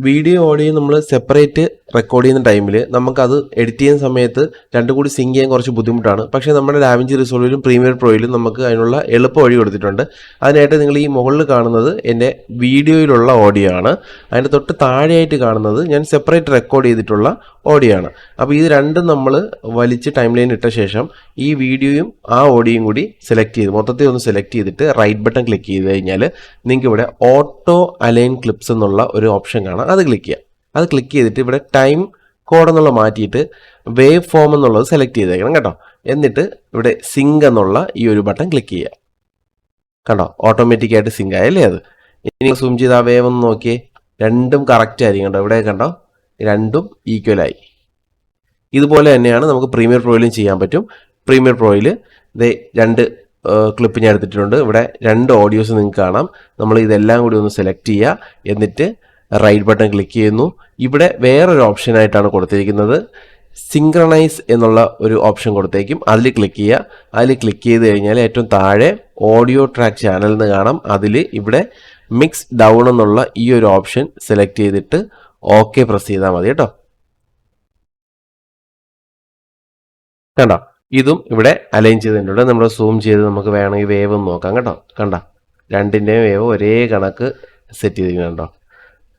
Video audio നമ്മൾ separate record ചെയ്യുന്ന ടൈമിൽ നമുക്കത് എഡിറ്റ് ചെയ്യുന്ന സമയത്ത് രണ്ടും കൂടി സിങ്ക് ചെയ്യാൻ കുറച്ച് ബുദ്ധിമുട്ടാണ്. പക്ഷേ നമ്മുടെ ഡാവിഞ്ചി റിസോൾവിലും പ്രീമിയർ പ്രോയിലും നമുക്ക് അതിനുള്ള എളുപ്പ വഴി കൊടുത്തിട്ടുണ്ട്. അതിനായിട്ട് നിങ്ങൾ ഈ മുകളിൽ കാണുന്നത് എൻ്റെ വീഡിയോയിലുള്ള ഓഡിയോ ആണ്. അതിൻ്റെ തൊട്ട് താഴെയായിട്ട് കാണുന്നത് ഞാൻ സെപ്പറേറ്റ് റെക്കോർഡ് ചെയ്തിട്ടുള്ള ഓഡിയോ ആണ്. അപ്പോൾ ഇത് രണ്ടും നമ്മൾ വലിച്ച് ടൈം ലൈൻ ഇട്ട ശേഷം ഈ വീഡിയോയും ആ ഓഡിയോയും കൂടി സെലക്ട് ചെയ്ത് മൊത്തത്തിൽ ഒന്ന് സെലക്ട് ചെയ്തിട്ട് റൈറ്റ് ബട്ടൺ ക്ലിക്ക് ചെയ്ത് കഴിഞ്ഞാൽ നിങ്ങൾക്ക് ഇവിടെ ഓട്ടോ അലൈൻ ക്ലിപ്സ് എന്നുള്ള ഒരു ഓപ്ഷൻ കാണാം. അത് ക്ലിക്ക് ചെയ്യാം. അത് ക്ലിക്ക് ചെയ്തിട്ട് ഇവിടെ ടൈം കോഡ് എന്നുള്ള മാറ്റിയിട്ട് വേവ് ഫോം എന്നുള്ളത് സെലക്ട് ചെയ്തേക്കണം കേട്ടോ. എന്നിട്ട് ഇവിടെ സിങ്ക് എന്നുള്ള ഈ ഒരു ബട്ടൺ ക്ലിക്ക് ചെയ്യുക. കണ്ടോ, ഓട്ടോമാറ്റിക്കായിട്ട് സിങ്ക് ആയല്ലേ അത്. ഇനി സൂം ചെയ്ത് ആ വേവ് ഒന്ന് നോക്കിയേ, രണ്ടും കറക്റ്റ് ആയിരിക്കും കേട്ടോ. ഇവിടെ കണ്ടോ, രണ്ടും ഈക്വലായി. ഇതുപോലെ തന്നെയാണ് നമുക്ക് പ്രീമിയർ പ്രോയിലും ചെയ്യാൻ പറ്റും. പ്രീമിയർ പ്രോയിൽ രണ്ട് ക്ലിപ്പ് ഞാൻ എടുത്തിട്ടുണ്ട്. ഇവിടെ രണ്ട് ഓഡിയോസ് നിങ്ങൾക്ക് കാണാം. നമ്മൾ ഇതെല്ലാം കൂടി ഒന്ന് സെലക്ട് ചെയ്യുക. എന്നിട്ട് റൈറ്റ് ബട്ടൺ ക്ലിക്ക് ചെയ്യുന്നു. ഇവിടെ വേറൊരു ഓപ്ഷനായിട്ടാണ് കൊടുത്തിരിക്കുന്നത്, സിങ്ക്രണൈസ് എന്നുള്ള ഒരു ഓപ്ഷൻ കൊടുത്തേക്കും. അതിൽ ക്ലിക്ക് ചെയ്യുക. അതിൽ ക്ലിക്ക് ചെയ്ത് കഴിഞ്ഞാൽ ഏറ്റവും താഴെ ഓഡിയോ ട്രാക്ക് ചാനൽ എന്ന് കാണാം. അതിൽ ഇവിടെ മിക്സ് ഡൗൺ എന്നുള്ള ഈ ഒരു ഓപ്ഷൻ സെലക്ട് ചെയ്തിട്ട് ഓക്കെ പ്രസ് ചെയ്താൽ മതി കേട്ടോ. കണ്ടോ, ഇതും ഇവിടെ അലൈൻ ചെയ്തിട്ടുണ്ട്. നമ്മൾ സൂം ചെയ്ത് നമുക്ക് വേണമെങ്കിൽ വേവ് ഒന്ന് നോക്കാം കേട്ടോ. കണ്ടോ, രണ്ടിൻ്റെയും വേവ് ഒരേ കണക്ക് സെറ്റ് ചെയ്തിരിക്കുന്നുണ്ടോ.